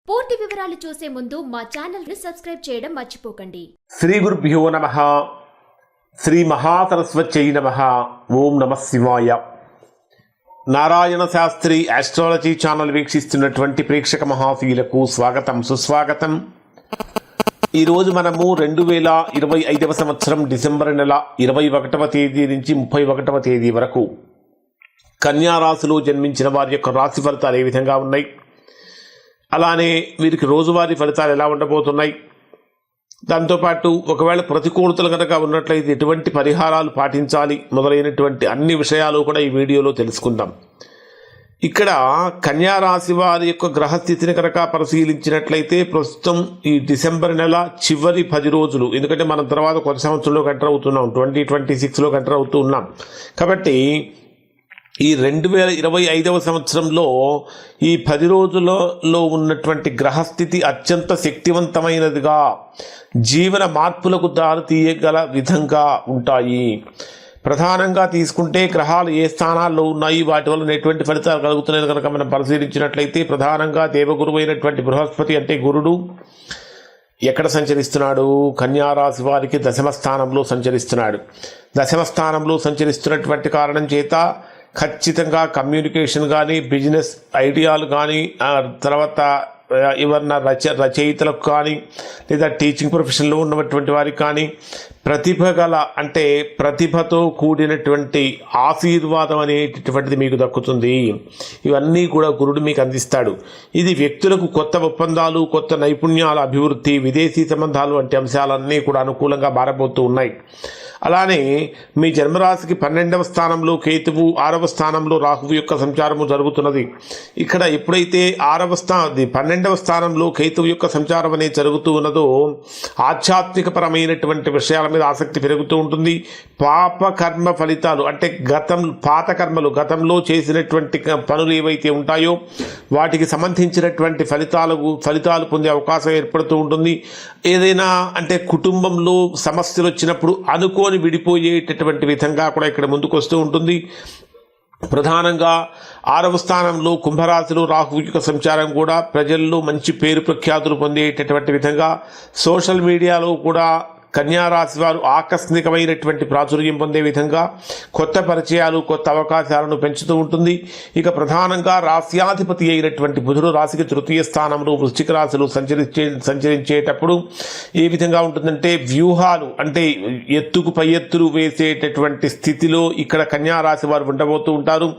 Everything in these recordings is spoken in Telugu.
పూర్తి వివరాలు చూసే ముందు మా ఛానల్ ని సబ్స్క్రైబ్ చేయడం మర్చిపోకండి. శ్రీ గురుభ్యో నమః. శ్రీ మహాసరస్వత్యై నమః. ఓం నమః శివాయ. నారాయణ శాస్త్రి ఆస్ట్రాలజీ ఛానల్ వీక్షిస్తున్నటువంటి ప్రేక్షక మహాశీలకు స్వాగతం, సుస్వాగతం. ఈరోజు మనము 2025 సంవత్సరం డిసెంబర్ నెల 21వ తేదీ నుంచి 31వ తేదీ వరకు కన్యా రాశిలో జన్మించిన వారి యొక్క రాశి ఫలితాలు ఏ విధంగా ఉన్నాయి, అలానే వీరికి రోజువారీ ఫలితాలు ఎలా ఉండబోతున్నాయి, దాంతోపాటు ఒకవేళ ప్రతికూలతలు కనుక ఉన్నట్లయితే ఎటువంటి పరిహారాలు పాటించాలి మొదలైనటువంటి అన్ని విషయాలు కూడా ఈ వీడియోలో తెలుసుకుందాం. ఇక్కడ కన్యా రాశి వారి యొక్క గ్రహస్థితిని కనుక పరిశీలించినట్లయితే ప్రస్తుతం ఈ డిసెంబర్ నెల చివరి 10 రోజులు, ఎందుకంటే మనం తర్వాత కొత్త సంవత్సరంలోకి ఎంటర్ అవుతున్నాం, 2026లోకి ఎంటర్ అవుతూ ఉన్నాం. కాబట్టి ఈ 2025వ సంవత్సరంలో ఈ 10 రోజులలో ఉన్నటువంటి గ్రహస్థితి అత్యంత శక్తివంతమైనదిగా, జీవన మార్పులకు దారి తీయగల విధంగా ఉంటాయి. ప్రధానంగా తీసుకుంటే గ్రహాలు ఏ స్థానాల్లో ఉన్నాయి, వాటి వల్ల ఎటువంటి ఫలితాలు కలుగుతున్నాయి కనుక మనం పరిశీలించినట్లయితే ప్రధానంగా దేవగురువు అయినటువంటి బృహస్పతి అంటే గురుడు ఎక్కడ సంచరిస్తున్నాడు? కన్యా రాశి వారికి దశమ స్థానంలో సంచరిస్తున్నాడు. దశమ స్థానంలో సంచరిస్తున్నటువంటి కారణం చేత ఖచ్చితంగా కమ్యూనికేషన్ కానీ, బిజినెస్ ఐడియాలు కానీ, తర్వాత ఎవరన్నా రచయితలకు కానీ, లేదా టీచింగ్ ప్రొఫెషన్లో ఉన్నటువంటి వారికి కానీ ప్రతిభ గల, అంటే ప్రతిభతో కూడినటువంటి ఆశీర్వాదం అనేటటువంటిది మీకు దక్కుతుంది. ఇవన్నీ కూడా గురుడు మీకు అందిస్తాడు. ఇది వ్యక్తులకు కొత్త ఒప్పందాలు, కొత్త నైపుణ్యాల అభివృద్ధి, విదేశీ సంబంధాలు వంటి అంశాలన్నీ కూడా అనుకూలంగా మారబోతూ ఉన్నాయి. అలానే మీ జన్మరాశికి 12వ స్థానంలో కేతువు, 6వ స్థానంలో రాహువు యొక్క సంచారము జరుగుతున్నది. ఇక్కడ ఎప్పుడైతే 12వ స్థానంలో కేతువు యొక్క సంచారం అనేది జరుగుతూ ఉన్నదో ఆధ్యాత్మిక పరమైనటువంటి విషయాల మీద ఆసక్తి పెరుగుతూ ఉంటుంది. పాప కర్మ ఫలితాలు, అంటే పాత కర్మలు, గతంలో చేసినటువంటి పనులు ఏవైతే ఉంటాయో వాటికి సంబంధించినటువంటి ఫలితాలు పొందే అవకాశం ఏర్పడుతూ ఉంటుంది. ఏదైనా అంటే కుటుంబంలో సమస్యలు వచ్చినప్పుడు విడిపోయేటటువంటి విధంగా కూడా ఇక్కడ ముందుకు వస్తూ ఉంటుంది. ప్రధానంగా 6వ స్థానంలో కుంభరాశిలో రాహువు యొక్క సంచారం కూడా ప్రజల్లో మంచి పేరు ప్రఖ్యాతులు పొందేటటువంటి విధంగా, సోషల్ మీడియాలో కూడా కన్యా రాశి వారు ఆకస్మికమైనటువంటి ప్రాచుర్యం పొందే విధంగా కొత్త పరిచయాలు, కొత్త అవకాశాలను పెంచుతూ ఉంటుంది. ఇక ప్రధానంగా రాశ్యాధిపతి అయినటువంటి బుధుడు రాశికి 3వ స్థానంలో వృశ్చిక రాశిలో సంచరించేటప్పుడు ఏ విధంగా ఉంటుందంటే వ్యూహాలు, అంటే ఎత్తుకు పై ఎత్తులు వేసేటటువంటి స్థితిలో ఇక్కడ కన్యా రాశి వారు ఉండబోతూ ఉంటారు.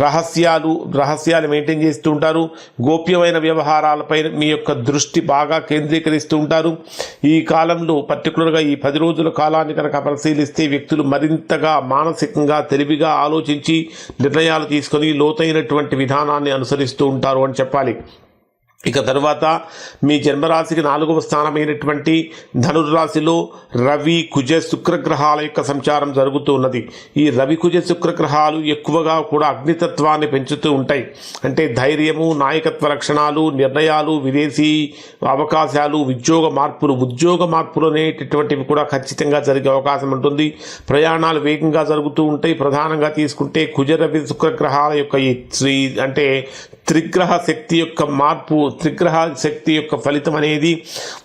రహస్యాలు మెయింటైన్ చేస్తూ ఉంటారు. గోప్యమైన వ్యవహారాలపై మీ యొక్క దృష్టి బాగా కేంద్రీకరిస్తూ ఉంటారు. ఈ కాలంలో పర్టికులర్ ఈ 10 రోజుల కాలాన్ని కనుక పరిశీలిస్తే వ్యక్తులు మరింతగా మానసికంగా తెలివిగా ఆలోచించి నిర్ణయాలు తీసుకొని లోతైనటువంటి విధానాన్ని అనుసరిస్తూ ఉంటారు అని చెప్పాలి. ఇక తర్వాత మీ జన్మరాశికి 4వ స్థానమైనటువంటి ధనుర్రాశిలో రవి, కుజ, శుక్రగ్రహాల యొక్క సంచారం జరుగుతూ ఉన్నది. ఈ రవి, కుజ, శుక్రగ్రహాలు ఎక్కువగా కూడా అగ్నితత్వాన్ని పెంచుతూ ఉంటాయి. అంటే ధైర్యము, నాయకత్వ లక్షణాలు, నిర్ణయాలు, విదేశీ అవకాశాలు, ఉద్యోగ మార్పులు అనేటటువంటివి కూడా ఖచ్చితంగా జరిగే అవకాశం ఉంటుంది. ప్రయాణాలు వేగంగా జరుగుతూ ఉంటాయి. ప్రధానంగా తీసుకుంటే కుజ, రవి, శుక్రగ్రహాల యొక్క అంటే త్రిగ్రహ శక్తి యొక్క మార్పు, త్రిగ్రహ శక్తి యొక్క ఫలితం అనేది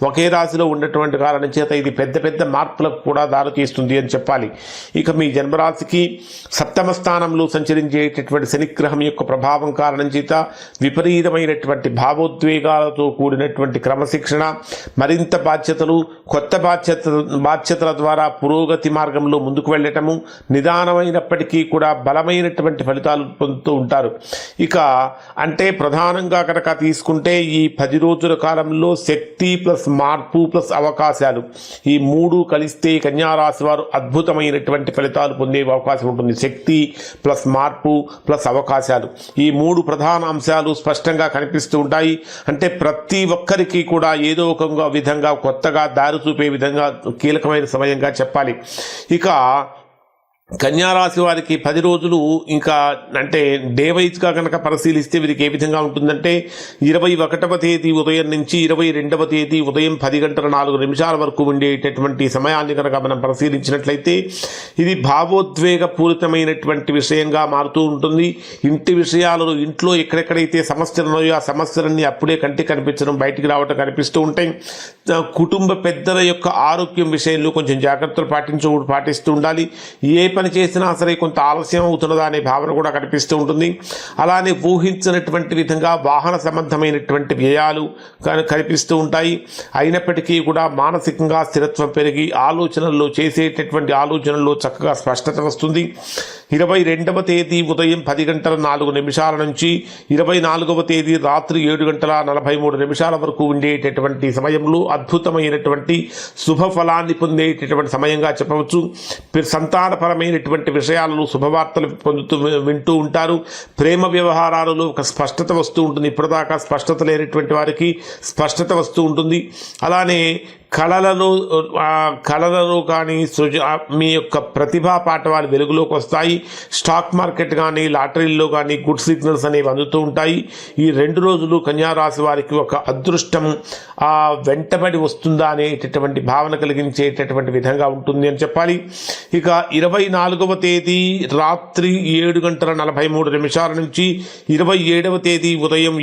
ఒకే రాశిలో ఉన్నటువంటి కారణం చేత ఇది పెద్ద మార్పులకు కూడా దారితీస్తుంది అని చెప్పాలి. ఇక మీ జన్మరాశికి 7వ స్థానంలో సంచరించేటటువంటి శనిగ్రహం యొక్క ప్రభావం కారణం చేత విపరీతమైనటువంటి భావోద్వేగాలతో కూడినటువంటి క్రమశిక్షణ, మరింత బాధ్యతలు, కొత్త బాధ్యతల ద్వారా పురోగతి మార్గంలో ముందుకు వెళ్ళటము, నిదానమైనప్పటికీ కూడా బలమైనటువంటి ఫలితాలు పొందుతూ ఉంటారు. ఇక అంటే ప్రధానంగా కనుక తీసుకుంటే ఈ 10 రోజుల కాలంలో శక్తి ప్లస్ మార్పు ప్లస్ అవకాశాలు, ఈ 3 కలిస్తే కన్యా రాశి వారు అద్భుతమైనటువంటి ఫలితాలు పొందే అవకాశం ఉంటుంది. శక్తి ప్లస్ మార్పు ప్లస్ అవకాశాలు, ఈ 3 ప్రధాన అంశాలు స్పష్టంగా కనిపిస్తూ ఉంటాయి. అంటే ప్రతి ఒక్కరికి కూడా ఏదో ఒక విధంగా కొత్తగా దారి చూపే విధంగా కీలకమైన సమయంగా చెప్పాలి. ఇక కన్యారాశి వారికి 10 రోజులు ఇంకా అంటే డే వైజ్గా కనుక పరిశీలిస్తే వీరికి ఏ విధంగా ఉంటుందంటే 21వ తేదీ ఉదయం నుంచి 22వ తేదీ ఉదయం 10:04 వరకు ఉండేటటువంటి సమయాన్ని కనుక మనం పరిశీలించినట్లయితే ఇది భావోద్వేగపూరితమైనటువంటి విషయంగా మారుతూ ఉంటుంది. ఇంటి విషయాలలో ఇంట్లో ఎక్కడెక్కడైతే సమస్యలు ఉన్నాయో ఆ సమస్యలన్నీ అప్పుడే కంటికి కనిపించడం బయటికి రావడం కనిపిస్తూ ఉంటాయి. కుటుంబ పెద్దల యొక్క ఆరోగ్యం విషయంలో కొంచెం జాగ్రత్తలు పాటిస్తూ ఉండాలి. ఏ పని చేసినా సరే కొంత ఆలస్యం అవుతున్నదా అనే భావన కూడా కనిపిస్తూ ఉంటుంది. అలానే ఊహించినటువంటి విధంగా వాహన సంబంధమైనటువంటి వ్యయాలు కనిపిస్తూ ఉంటాయి. అయినప్పటికీ కూడా మానసికంగా స్థిరత్వం పెరిగి చేసేటటువంటి ఆలోచనల్లో చక్కగా స్పష్టత వస్తుంది. 22వ తేదీ ఉదయం 10:04 నుంచి 24వ తేదీ రాత్రి 7:43 వరకు ఉండేటటువంటి సమయంలో అద్భుతమైనటువంటి శుభ ఫలాన్ని పొందేటటువంటి సమయంగా చెప్పవచ్చు. సంతానపరమైనటువంటి విషయాలలో శుభవార్తలు వింటూ ఉంటారు. ప్రేమ వ్యవహారాలలో ఒక స్పష్టత వస్తూ ఉంటుంది. ఇప్పటిదాకా స్పష్టత లేనటువంటి వారికి స్పష్టత వస్తూ ఉంటుంది. అలానే కళలలో కానీ మీ యొక్క ప్రతిభా పాఠవాలు వెలుగులోకి వస్తాయి. స్టాక్ మార్కెట్ కానీ లాటరీల్లో కానీ గుడ్ సిగ్నల్స్ అనేవి అందుతూ ఉంటాయి. ఈ 2 రోజులు కన్యారాశి వారికి ఒక అదృష్టం వెంటబడి వస్తుందా అనేటటువంటి భావన కలిగించేటటువంటి విధంగా ఉంటుంది అని చెప్పాలి. ఇక 24వ తేదీ రాత్రి 7:43 నుంచి 27వ తేదీ ఉదయం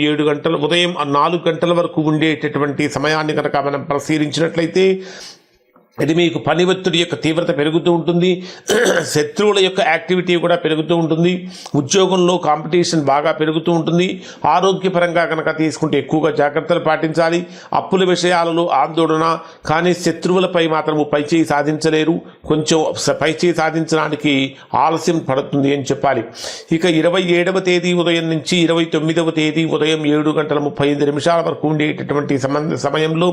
4 గంటల వరకు ఉండేటటువంటి సమయాన్ని కనుక మనం పరిశీలించినట్లయితే ఇది మీకు పని ఒత్తిడి యొక్క తీవ్రత పెరుగుతూ ఉంటుంది. శత్రువుల యొక్క యాక్టివిటీ కూడా పెరుగుతూ ఉంటుంది. ఉద్యోగంలో కాంపిటీషన్ బాగా పెరుగుతూ ఉంటుంది. ఆరోగ్యపరంగా కనుక తీసుకుంటే ఎక్కువగా జాగ్రత్తలు పాటించాలి. అప్పుల విషయాలలో ఆందోళన, కానీ శత్రువులపై మాత్రము పైచేయి సాధించలేరు. కొంచెం పైచేయి సాధించడానికి ఆలస్యం పడుతుంది అని చెప్పాలి. ఇక 27వ తేదీ ఉదయం నుంచి 29వ తేదీ ఉదయం 7:35 వరకు ఉండేటటువంటి సమయంలో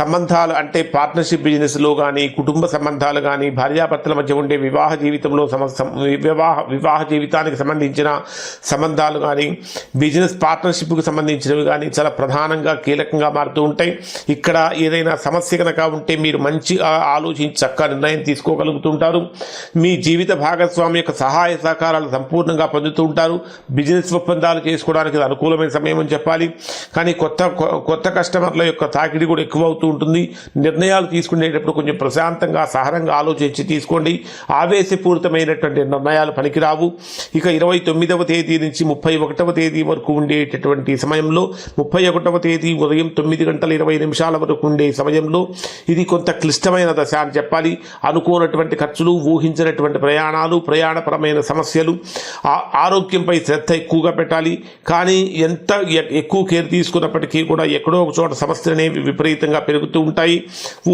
సంబంధాలు అంటే పార్ట్నర్షిప్ బిజినెస్లో కానీ కుటుంబ సంబంధాలు కానీ భార్యాభర్తల మధ్య ఉండే వివాహ జీవితానికి సంబంధించిన సంబంధాలు కానీ బిజినెస్ పార్ట్నర్షిప్కి సంబంధించినవి కానీ చాలా ప్రధానంగా కీలకంగా మారుతూ ఉంటాయి. ఇక్కడ ఏదైనా సమస్య కనుక ఉంటే మీరు మంచి ఆలోచించి చక్కగా నిర్ణయం తీసుకోగలుగుతుంటారు. మీ జీవిత భాగస్వామి యొక్క సహాయ సహకారాలు సంపూర్ణంగా పొందుతూ ఉంటారు. బిజినెస్ ఒప్పందాలు చేసుకోవడానికి అనుకూలమైన సమయం అని చెప్పాలి. కానీ కొత్త కస్టమర్ల యొక్క తాకిడి కూడా ఎక్కువ అవుతూ ఉంటుంది. నిర్ణయాలు తీసుకునేటప్పుడు కొంచెం ప్రశాంతంగా సహనంగా ఆలోచించి తీసుకోండి. ఆవేశపూరితమైనటువంటి నిర్ణయాలు పనికిరావు. ఇక 29వ తేదీ నుంచి 31వ తేదీ వరకు ఉండేటటువంటి సమయంలో 31వ తేదీ ఉదయం 9:20 వరకు ఉండే సమయంలో ఇది కొంత క్లిష్టమైన దశ అని చెప్పాలి. అనుకోనటువంటి ఖర్చులు, ఊహించినటువంటి ప్రయాణాలు, ప్రయాణపరమైన సమస్యలు, ఆరోగ్యంపై శ్రద్ధ ఎక్కువగా పెట్టాలి. కానీ ఎంత ఎక్కువ కేర్ తీసుకున్నప్పటికీ కూడా ఎక్కడో ఒక చోట సమస్యలు అనేవి విపరీతంగా పెరుగుతూ ఉంటాయి.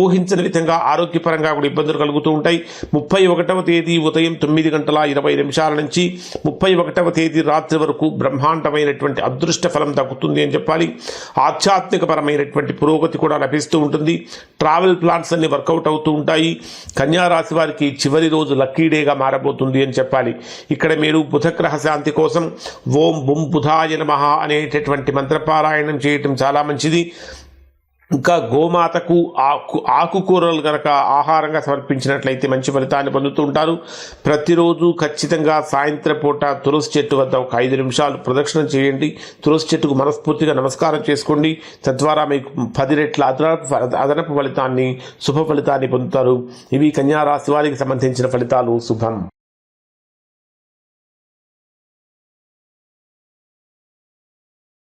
ఊహించిన విధంగా ఆరోగ్యపరంగా కూడా ఇబ్బందులు కలుగుతూ ఉంటాయి. 31వ తేదీ ఉదయం 9:20 నుంచి 31వ తేదీ రాత్రి వరకు బ్రహ్మాండమైనటువంటి అదృష్ట ఫలం దక్కుతుంది అని చెప్పాలి. ఆధ్యాత్మికపరమైనటువంటి పురోగతి కూడా లభిస్తూ ఉంటుంది. ట్రావెల్ ప్లాన్స్ అన్ని వర్కౌట్ అవుతూ ఉంటాయి. కన్యారాశి వారికి చివరి రోజు లక్కీ డేగా మారబోతుంది అని చెప్పాలి. ఇక్కడ మీరు బుధగ్రహ శాంతి కోసం ఓం బుం బుధాయ నమః అనేటటువంటి మంత్రపారాయణం చేయటం చాలా మంచిది. ఇంకా గోమాతకు ఆకుకూరలు కనుక ఆహారంగా సమర్పించినట్లయితే మంచి ఫలితాన్ని పొందుతూ ఉంటారు. ప్రతిరోజు ఖచ్చితంగా సాయంత్రం పూట తులసి చెట్టు వద్ద ఒక 5 నిమిషాలు ప్రదక్షిణం చేయండి. తులసి చెట్టుకు మనస్ఫూర్తిగా నమస్కారం చేసుకోండి. తద్వారా మీకు 10 రెట్ల అదనపు ఫలితాన్ని, శుభ ఫలితాన్ని పొందుతారు. ఇవి కన్యారాశి వారికి సంబంధించిన ఫలితాలు. శుభం.